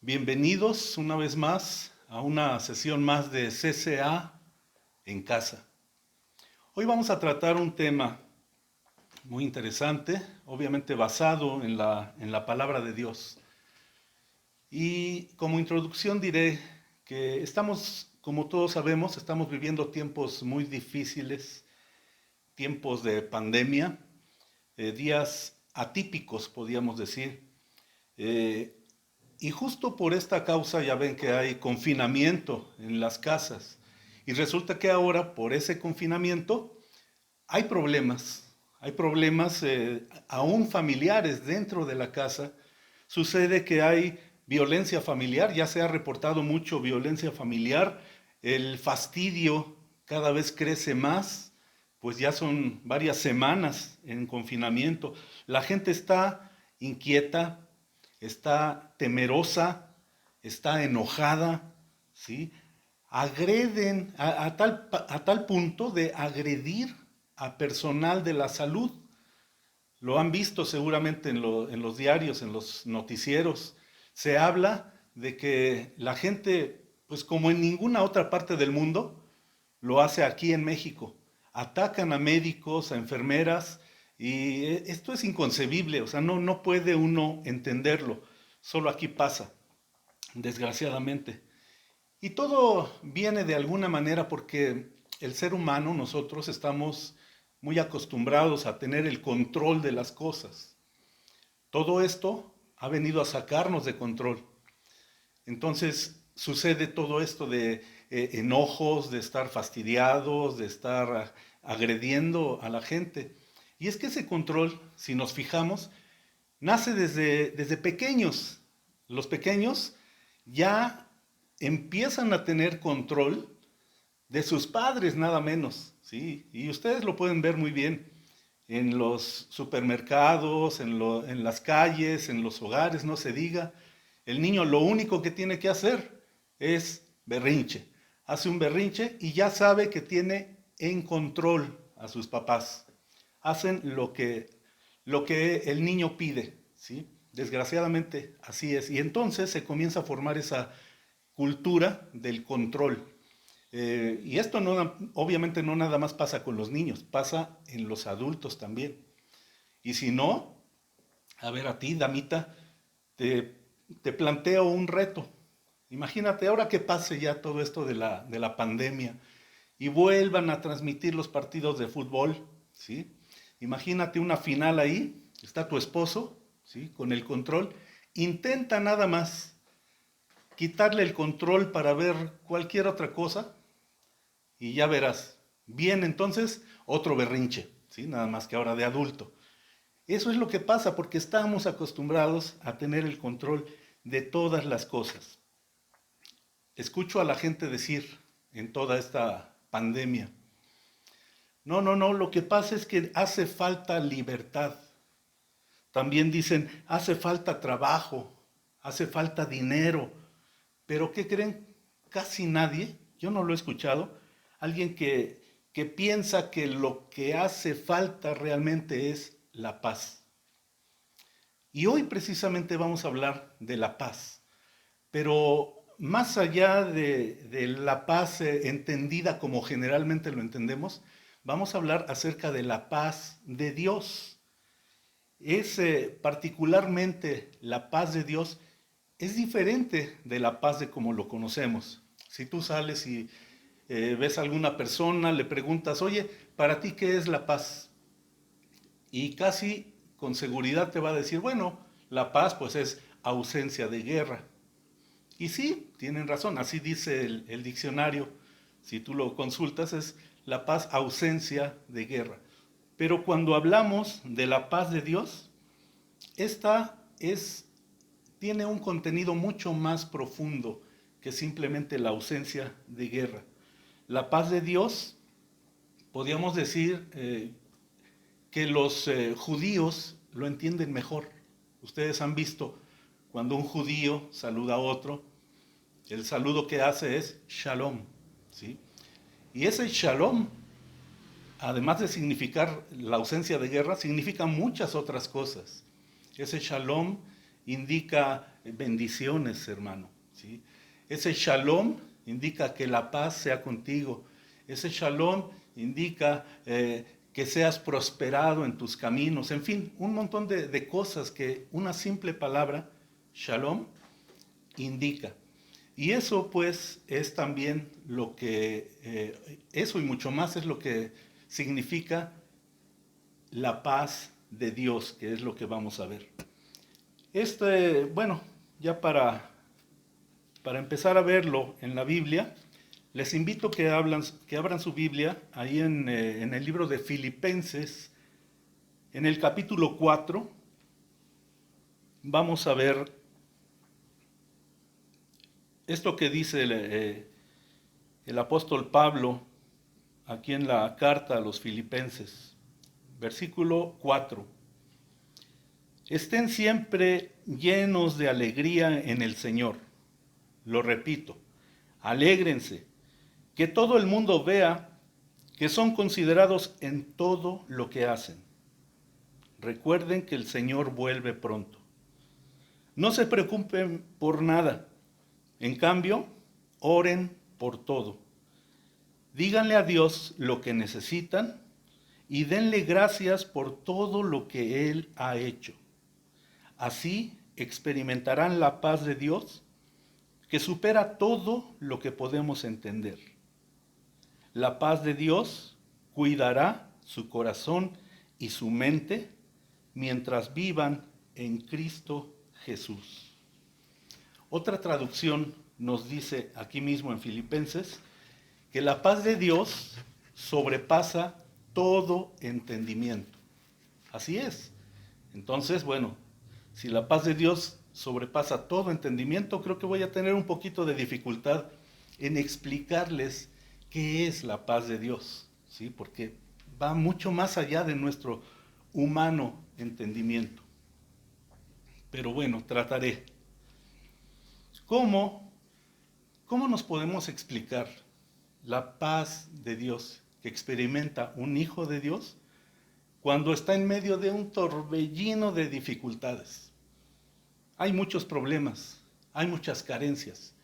Bienvenidos una vez más a una sesión más de CCA en casa. Hoy vamos a tratar un tema muy interesante, obviamente basado en la palabra de Dios. Y como introducción diré que como todos sabemos, estamos viviendo tiempos muy difíciles, tiempos de pandemia, días atípicos, podríamos decir. Eh, Y justo por esta causa ya ven que hay confinamiento en las casas. Y resulta que ahora, por ese confinamiento, hay problemas aún familiares dentro de la casa. Sucede que hay violencia familiar, ya se ha reportado mucho violencia familiar, el fastidio cada vez crece más, pues ya son varias semanas en confinamiento. La gente está inquieta, está temerosa, está enojada, ¿sí? Agreden a tal punto de agredir a personal de la salud. Lo han visto seguramente en los diarios, en los noticieros. Se habla de que la gente, pues como en ninguna otra parte del mundo, lo hace aquí en México. Atacan a médicos, a enfermeras, y esto es inconcebible, o sea, no puede uno entenderlo. Solo aquí pasa, desgraciadamente. Y todo viene de alguna manera porque el ser humano, nosotros estamos muy acostumbrados a tener el control de las cosas. Todo esto ha venido a sacarnos de control. Entonces sucede todo esto de enojos, de estar fastidiados, de estar agrediendo a la gente. Y es que ese control, si nos fijamos, nace desde pequeños. Los pequeños ya empiezan a tener control de sus padres, nada menos, ¿sí? Y ustedes lo pueden ver muy bien en los supermercados, en las calles, en los hogares, no se diga. El niño lo único que tiene que hacer es berrinche. Hace un berrinche y ya sabe que tiene en control a sus papás. Hacen lo que el niño pide, ¿sí? Desgraciadamente así es. Y entonces se comienza a formar esa cultura del control. Y esto obviamente no nada más pasa con los niños, pasa en los adultos también. Y si no, a ver a ti, damita, te, te planteo un reto. Imagínate ahora que pase ya todo esto de la pandemia y vuelvan a transmitir los partidos de fútbol, ¿sí? Imagínate una final ahí, está tu esposo, ¿sí? Con el control. Intenta nada más quitarle el control para ver cualquier otra cosa y ya verás. Bien, entonces, otro berrinche, ¿sí? Nada más que ahora de adulto. Eso es lo que pasa porque estamos acostumbrados a tener el control de todas las cosas. Escucho a la gente decir en toda esta pandemia, no, no, no, lo que pasa es que hace falta libertad. También dicen, hace falta trabajo, hace falta dinero. Pero ¿qué creen? Casi nadie, yo no lo he escuchado, alguien que piensa que lo que hace falta realmente es la paz. Y hoy precisamente vamos a hablar de la paz, pero más allá de la paz entendida como generalmente lo entendemos, vamos a hablar acerca de la paz de Dios. Es particularmente la paz de Dios es diferente de la paz de como lo conocemos. Si tú sales y ves a alguna persona, le preguntas, oye, ¿para ti qué es la paz? Y casi con seguridad te va a decir, bueno, la paz pues es ausencia de guerra. Y sí, tienen razón, así dice el diccionario. Si tú lo consultas, es la paz ausencia de guerra. Pero cuando hablamos de la paz de Dios, esta tiene un contenido mucho más profundo que simplemente la ausencia de guerra. La paz de Dios, podríamos decir que los judíos lo entienden mejor. Ustedes han visto cuando un judío saluda a otro, el saludo que hace es shalom, ¿sí? Y ese shalom, además de significar la ausencia de guerra, significa muchas otras cosas. Ese shalom indica bendiciones, hermano, ¿sí? Ese shalom indica que la paz sea contigo. Ese shalom indica que seas prosperado en tus caminos. En fin, un montón de cosas que una simple palabra, shalom, indica. Y eso pues es también lo que, eso y mucho más es lo que significa la paz de Dios, que es lo que vamos a ver. Bueno, ya para empezar a verlo en la Biblia, les invito que abran su Biblia ahí en el libro de Filipenses, en el capítulo 4. Vamos a ver esto que dice el apóstol Pablo aquí en la carta a los Filipenses, versículo 4. Estén siempre llenos de alegría en el Señor. Lo repito, alégrense, que todo el mundo vea que son considerados en todo lo que hacen. Recuerden que el Señor vuelve pronto. No se preocupen por nada. En cambio, oren por todo. Díganle a Dios lo que necesitan y denle gracias por todo lo que Él ha hecho. Así experimentarán la paz de Dios que supera todo lo que podemos entender. La paz de Dios cuidará su corazón y su mente mientras vivan en Cristo Jesús. Otra traducción nos dice aquí mismo en Filipenses que la paz de Dios sobrepasa todo entendimiento. Así es. Entonces, bueno, si la paz de Dios sobrepasa todo entendimiento, creo que voy a tener un poquito de dificultad en explicarles qué es la paz de Dios, ¿sí? Porque va mucho más allá de nuestro humano entendimiento. Pero bueno, trataré. ¿Cómo nos podemos explicar la paz de Dios que experimenta un hijo de Dios cuando está en medio de un torbellino de dificultades? Hay muchos problemas, hay muchas carencias,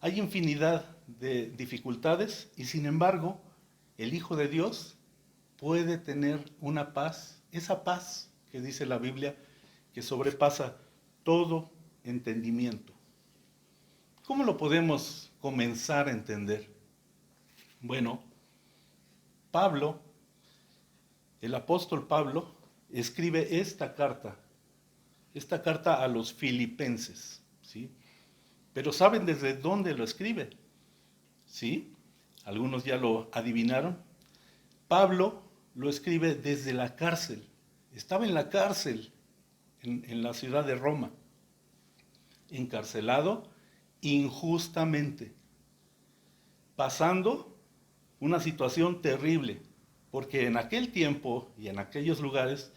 hay infinidad de dificultades y sin embargo el Hijo de Dios puede tener una paz, esa paz que dice la Biblia que sobrepasa todo entendimiento. ¿Cómo lo podemos comenzar a entender? Bueno, Pablo, el apóstol Pablo, escribe esta carta a los filipenses, ¿sí? Pero ¿saben desde dónde lo escribe? ¿Sí? Algunos ya lo adivinaron. Pablo lo escribe desde la cárcel. Estaba en la cárcel en la ciudad de Roma, encarcelado injustamente, pasando una situación terrible, porque en aquel tiempo y en aquellos lugares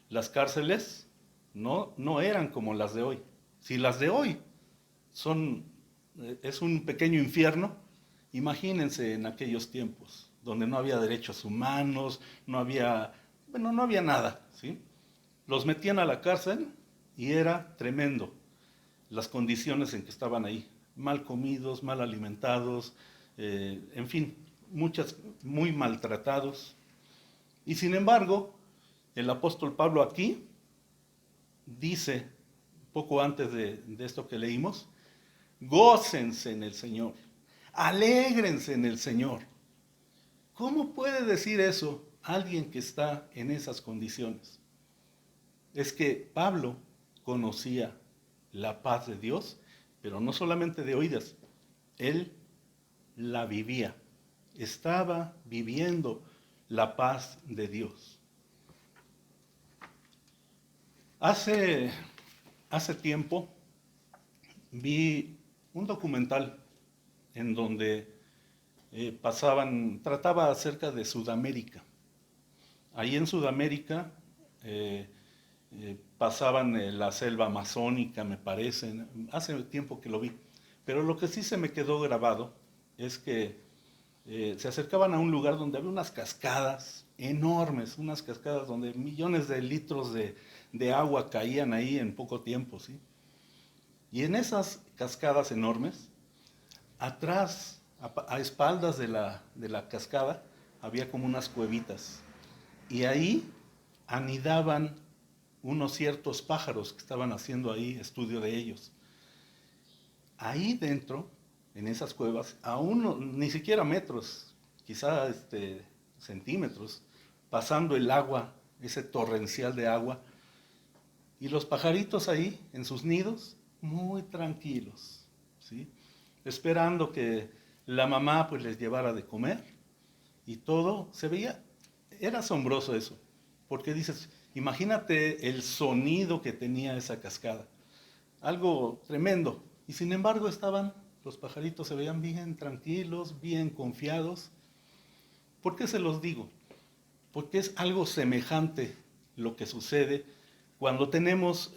las cárceles no eran como las de hoy. Si las de hoy es un pequeño infierno, imagínense en aquellos tiempos, donde no había derechos humanos, no había nada, ¿sí? Los metían a la cárcel y era tremendo las condiciones en que estaban ahí, mal comidos, mal alimentados, en fin, muy maltratados. Y sin embargo, el apóstol Pablo aquí dice, poco antes de esto que leímos, gócense en el Señor, alégrense en el Señor. ¿Cómo puede decir eso alguien que está en esas condiciones? Es que Pablo conocía la paz de Dios, pero no solamente de oídas, él la vivía, estaba viviendo la paz de Dios. Hace tiempo vi un documental en donde trataba acerca de Sudamérica. Ahí en Sudamérica pasaban la selva amazónica, me parece, hace tiempo que lo vi. Pero lo que sí se me quedó grabado es que se acercaban a un lugar donde había unas cascadas enormes, unas cascadas donde millones de litros de agua caían ahí en poco tiempo, ¿sí? Y en esas cascadas enormes, atrás, a espaldas de la cascada, había como unas cuevitas. Y ahí anidaban unos ciertos pájaros que estaban haciendo ahí estudio de ellos. Ahí dentro, en esas cuevas, ni siquiera metros, quizá centímetros, pasando el agua, ese torrencial de agua, y los pajaritos ahí en sus nidos, muy tranquilos, ¿sí? Esperando que la mamá pues les llevara de comer, y todo se veía, era asombroso eso, porque dices, imagínate el sonido que tenía esa cascada, algo tremendo, y sin embargo los pajaritos se veían bien tranquilos, bien confiados. ¿Por qué se los digo? Porque es algo semejante lo que sucede cuando tenemos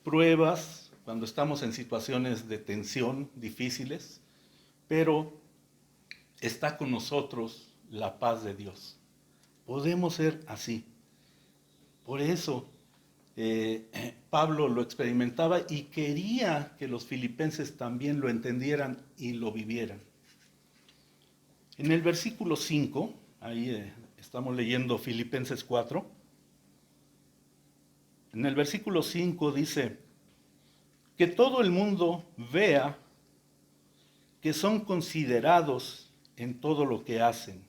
pruebas, cuando estamos en situaciones de tensión difíciles, pero está con nosotros la paz de Dios. Podemos ser así. Por eso Pablo lo experimentaba y quería que los filipenses también lo entendieran y lo vivieran. En el versículo 5, ahí estamos leyendo Filipenses 4, en el versículo 5 dice, que todo el mundo vea que son considerados en todo lo que hacen.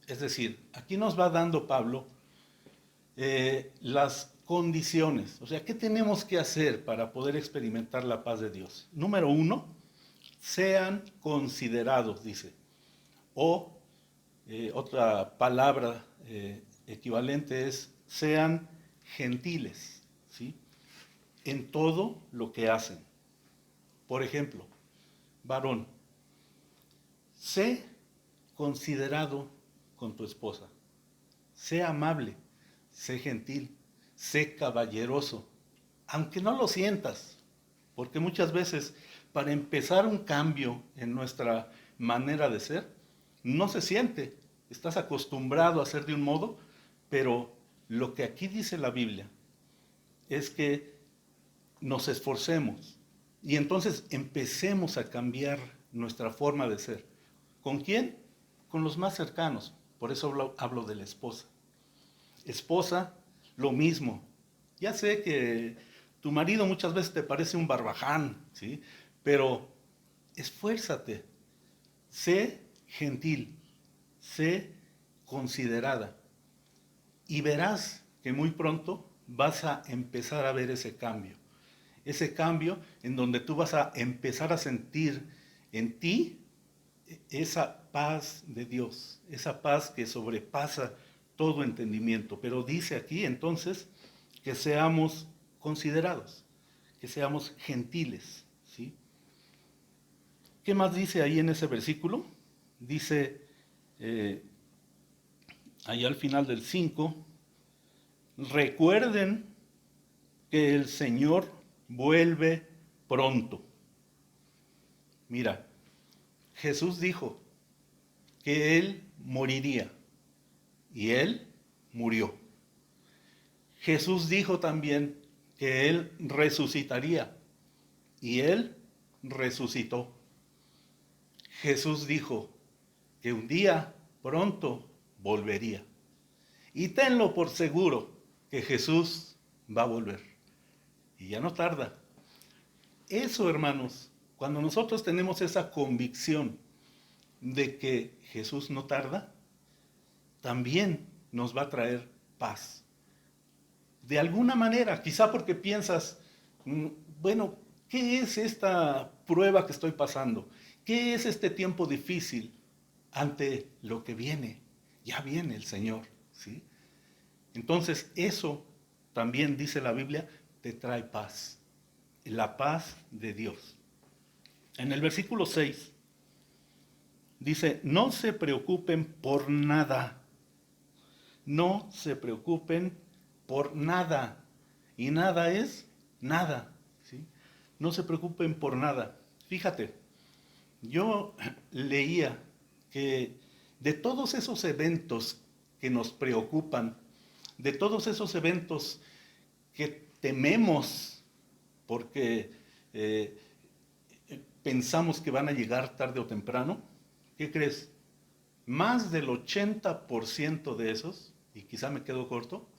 Es decir, aquí nos va dando Pablo las condiciones, o sea, ¿qué tenemos que hacer para poder experimentar la paz de Dios? Número 1, sean considerados, dice, o otra palabra equivalente es sean gentiles, ¿sí? En todo lo que hacen. Por ejemplo, varón, sé considerado con tu esposa, sé amable, sé gentil, sé caballeroso, aunque no lo sientas, porque muchas veces para empezar un cambio en nuestra manera de ser, no se siente, estás acostumbrado a ser de un modo, pero lo que aquí dice la Biblia es que nos esforcemos y entonces empecemos a cambiar nuestra forma de ser. ¿Con quién? Con los más cercanos. Por eso hablo de la esposa. Esposa, lo mismo. Ya sé que tu marido muchas veces te parece un barbaján, ¿sí? Pero esfuérzate, sé gentil, sé considerada y verás que muy pronto vas a empezar a ver ese cambio. Ese cambio en donde tú vas a empezar a sentir en ti esa paz de Dios, esa paz que sobrepasa todo entendimiento. Pero dice aquí entonces que seamos considerados, que seamos gentiles, ¿sí? ¿Qué más dice ahí en ese versículo? Dice ahí al final del 5, recuerden que el Señor vuelve pronto. Mira, Jesús dijo que Él moriría y Él murió. Jesús dijo también que Él resucitaría y Él resucitó. Jesús dijo que un día pronto volvería. Y tenlo por seguro que Jesús va a volver. Y ya no tarda. Eso, hermanos, cuando nosotros tenemos esa convicción de que Jesús no tarda, también nos va a traer paz. De alguna manera, quizá porque piensas, bueno, ¿qué es esta prueba que estoy pasando? ¿Qué es este tiempo difícil ante lo que viene? Ya viene el Señor, ¿sí? Entonces, eso también dice la Biblia, te trae paz. La paz de Dios. En el versículo 6 dice, no se preocupen por nada. No se preocupen por nada. Y nada es nada, ¿sí? No se preocupen por nada. Fíjate, yo leía que de todos esos eventos que nos preocupan, de todos esos eventos que tememos porque pensamos que van a llegar tarde o temprano. ¿Qué crees? Más del 80% de esos, y quizá me quedo corto,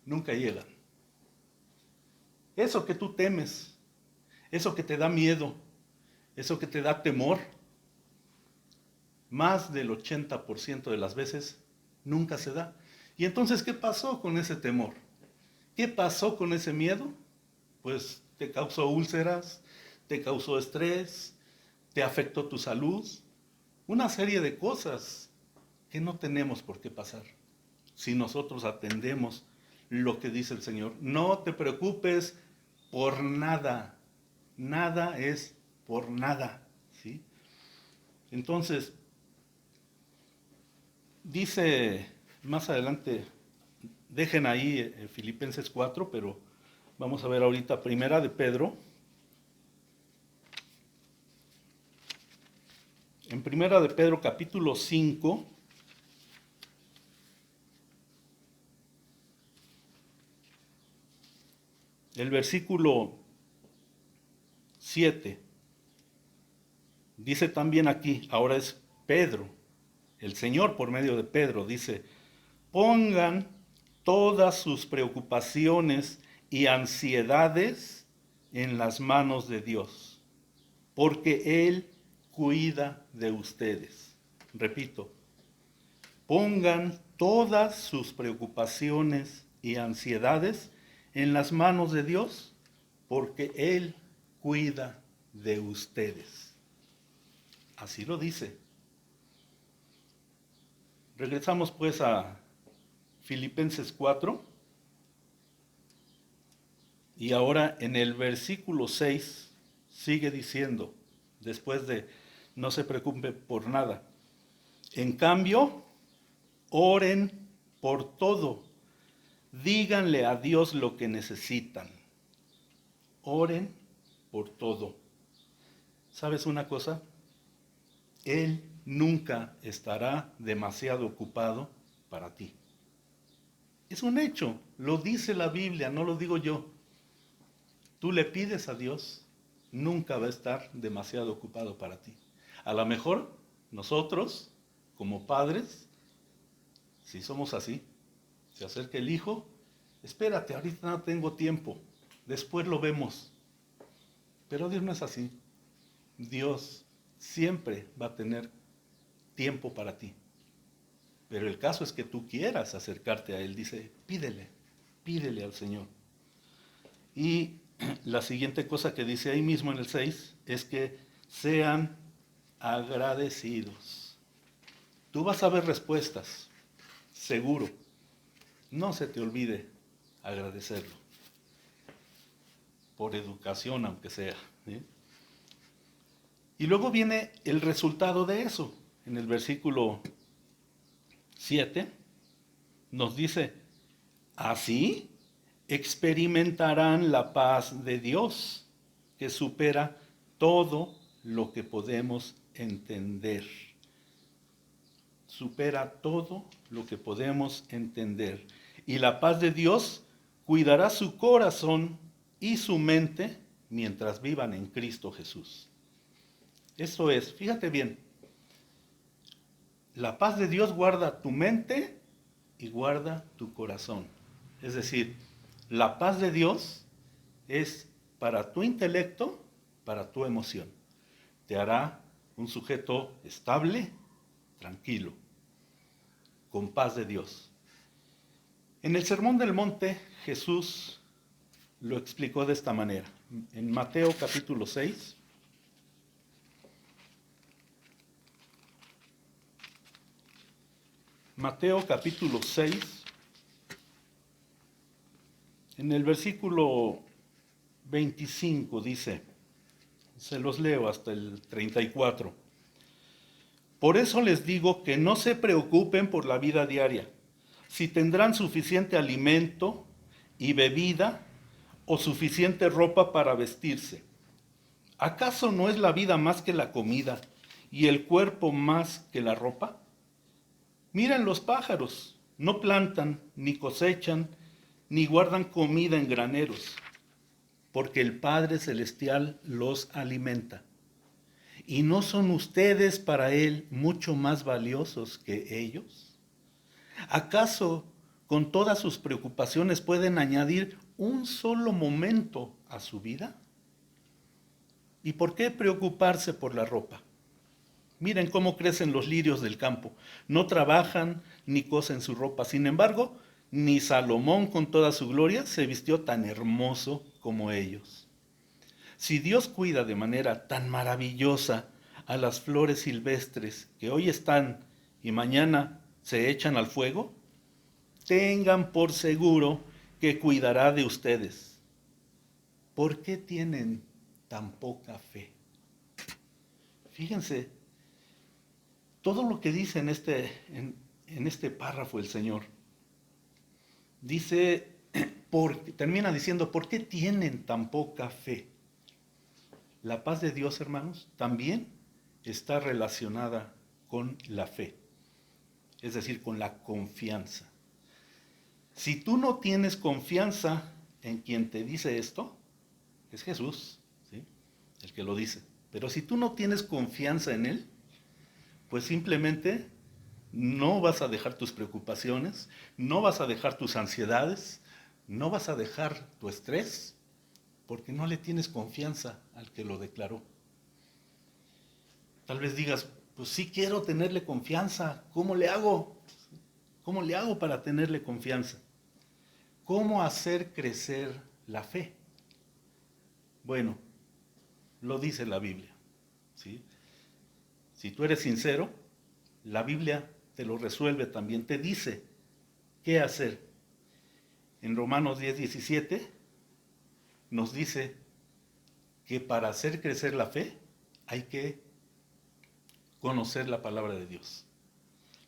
nunca llegan. Eso que tú temes, eso que te da miedo, eso que te da temor, más del 80% de las veces nunca se da. Y entonces, ¿qué pasó con ese temor? ¿Qué pasó con ese miedo? Pues te causó úlceras, te causó estrés, te afectó tu salud, una serie de cosas que no tenemos por qué pasar si nosotros atendemos lo que dice el Señor. No te preocupes por nada, nada es por nada, ¿sí? Entonces, dice más adelante, dejen ahí Filipenses 4, pero vamos a ver ahorita Primera de Pedro. En Primera de Pedro capítulo 5, el versículo 7, dice también aquí, ahora es Pedro, el Señor por medio de Pedro, dice, pongan todas sus preocupaciones y ansiedades en las manos de Dios, porque Él cuida de ustedes. Repito, pongan todas sus preocupaciones y ansiedades en las manos de Dios, porque Él cuida de ustedes. Así lo dice. Regresamos pues a Filipenses 4. Y ahora en el versículo 6 sigue diciendo, después de no se preocupe por nada. En cambio, oren por todo. Díganle a Dios lo que necesitan. Oren por todo. ¿Sabes una cosa? Él nunca estará demasiado ocupado para ti. Es un hecho, lo dice la Biblia, no lo digo yo. Tú le pides a Dios, nunca va a estar demasiado ocupado para ti. A lo mejor nosotros, como padres, si somos así, se acerca el hijo, espérate, ahorita no tengo tiempo, después lo vemos. Pero Dios no es así. Dios siempre va a tener tiempo para ti. Pero el caso es que tú quieras acercarte a Él. Dice, pídele al Señor. Y la siguiente cosa que dice ahí mismo en el 6 es que sean agradecidos. Tú vas a ver respuestas, seguro. No se te olvide agradecerlo. Por educación, aunque sea. ¿Sí? Y luego viene el resultado de eso. En el versículo 7 nos dice, así experimentarán la paz de Dios, que supera todo lo que podemos entender. Supera todo lo que podemos entender. Y la paz de Dios cuidará su corazón y su mente mientras vivan en Cristo Jesús. Eso es, fíjate bien, la paz de Dios guarda tu mente y guarda tu corazón. Es decir, la paz de Dios es para tu intelecto, para tu emoción. Te hará un sujeto estable, tranquilo, con paz de Dios. En el Sermón del Monte, Jesús lo explicó de esta manera. En Mateo capítulo 6, Mateo capítulo 6, en el versículo 25 dice, se los leo hasta el 34. Por eso les digo que no se preocupen por la vida diaria, si tendrán suficiente alimento y bebida o suficiente ropa para vestirse. ¿Acaso no es la vida más que la comida y el cuerpo más que la ropa? Miren los pájaros, no plantan, ni cosechan, ni guardan comida en graneros. porque el Padre Celestial los alimenta. ¿Y no son ustedes para Él mucho más valiosos que ellos? ¿Acaso con todas sus preocupaciones pueden añadir un solo momento a su vida? ¿Y por qué preocuparse por la ropa? Miren cómo crecen los lirios del campo. No trabajan ni cosen su ropa. Sin embargo, ni Salomón con toda su gloria se vistió tan hermoso como ellos. Si Dios cuida de manera tan maravillosa a las flores silvestres que hoy están y mañana se echan al fuego, tengan por seguro que cuidará de ustedes. ¿Por qué tienen tan poca fe? Fíjense, todo lo que dice en este párrafo el Señor, dice, termina diciendo, ¿por qué tienen tan poca fe? La paz de Dios, hermanos, también está relacionada con la fe, es decir, con la confianza. Si tú no tienes confianza en quien te dice esto, es Jesús, ¿sí?, el que lo dice. Pero si tú no tienes confianza en Él, pues simplemente no vas a dejar tus preocupaciones, no vas a dejar tus ansiedades, no vas a dejar tu estrés, porque no le tienes confianza al que lo declaró. Tal vez digas, pues sí quiero tenerle confianza, ¿cómo le hago? ¿Cómo le hago para tenerle confianza? ¿Cómo hacer crecer la fe? Bueno, lo dice la Biblia, ¿sí? Si tú eres sincero, la Biblia te lo resuelve también, te dice qué hacer. En Romanos 10:17 nos dice que para hacer crecer la fe hay que conocer la palabra de Dios.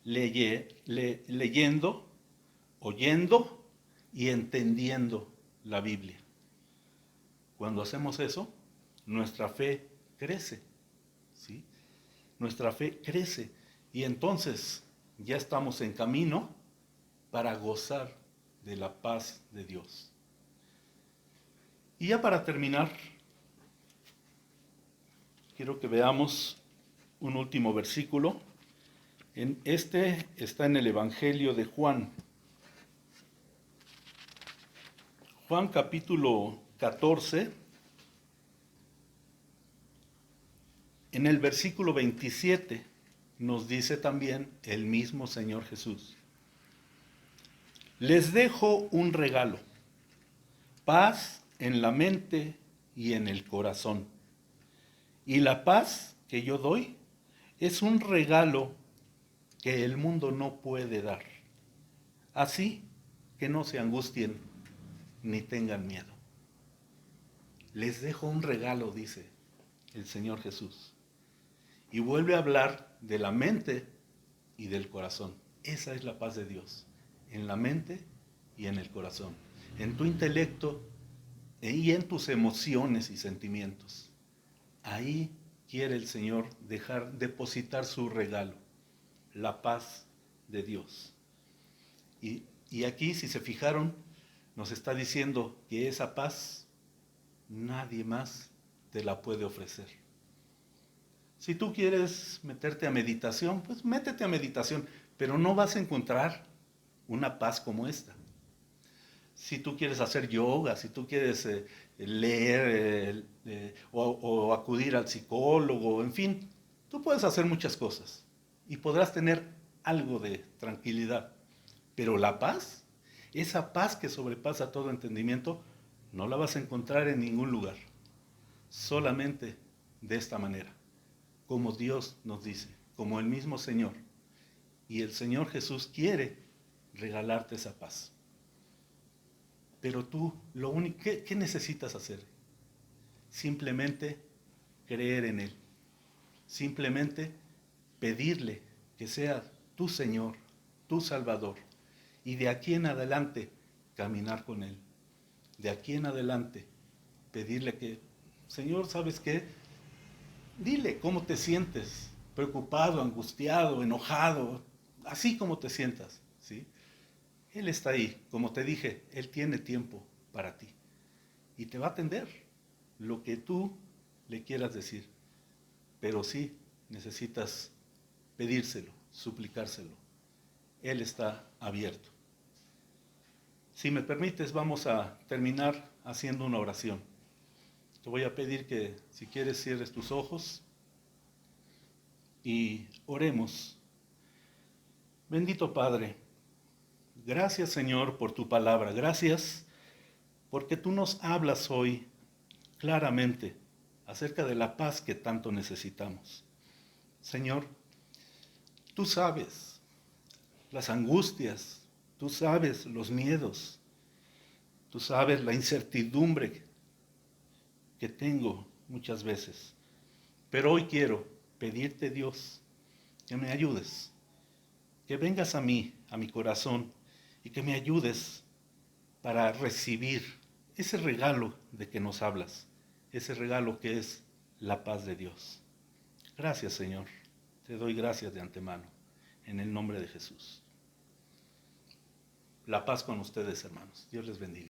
Leyendo, oyendo y entendiendo la Biblia. Cuando hacemos eso, nuestra fe crece, ¿sí? Nuestra fe crece y entonces ya estamos en camino para gozar de la paz de Dios. Y ya para terminar, quiero que veamos un último versículo. Este está en el Evangelio de Juan. Juan capítulo 14, en el versículo 27 nos dice también el mismo Señor Jesús: les dejo un regalo, paz en la mente y en el corazón. Y la paz que yo doy es un regalo que el mundo no puede dar. Así que no se angustien ni tengan miedo. Les dejo un regalo, dice el Señor Jesús. Y vuelve a hablar de la mente y del corazón. Esa es la paz de Dios, en la mente y en el corazón, en tu intelecto y en tus emociones y sentimientos. Ahí quiere el Señor depositar su regalo, la paz de Dios. Y aquí, si se fijaron, nos está diciendo que esa paz nadie más te la puede ofrecer. Si tú quieres meterte a meditación, pues métete a meditación, pero no vas a encontrar una paz como esta. Si tú quieres hacer yoga, si tú quieres leer o acudir al psicólogo, en fin, tú puedes hacer muchas cosas y podrás tener algo de tranquilidad. Pero la paz, esa paz que sobrepasa todo entendimiento, no la vas a encontrar en ningún lugar. Solamente de esta manera, como Dios nos dice, como el mismo Señor. Y el Señor Jesús quiere regalarte esa paz. Pero tú, ¿qué necesitas hacer? Simplemente creer en Él. Simplemente pedirle que sea tu Señor, tu Salvador. Y de aquí en adelante, caminar con Él. De aquí en adelante, pedirle que, Señor, ¿sabes qué? Dile cómo te sientes, preocupado, angustiado, enojado, así como te sientas, ¿sí? Él está ahí, como te dije, Él tiene tiempo para ti y te va a atender. lo que tú le quieras decir, pero sí necesitas pedírselo, suplicárselo. Él está abierto. Si me permites, vamos a terminar haciendo una oración. Te voy a pedir que, si quieres, cierres tus ojos y oremos. Bendito Padre, gracias Señor por tu palabra. Gracias porque tú nos hablas hoy claramente acerca de la paz que tanto necesitamos. Señor, tú sabes las angustias, tú sabes los miedos, tú sabes la incertidumbre que tengo muchas veces. Pero hoy quiero pedirte, Dios, que me ayudes, que vengas a mí, a mi corazón, y que me ayudes para recibir ese regalo de que nos hablas, ese regalo que es la paz de Dios. Gracias, Señor. Te doy gracias de antemano, en el nombre de Jesús. La paz con ustedes, hermanos. Dios les bendiga.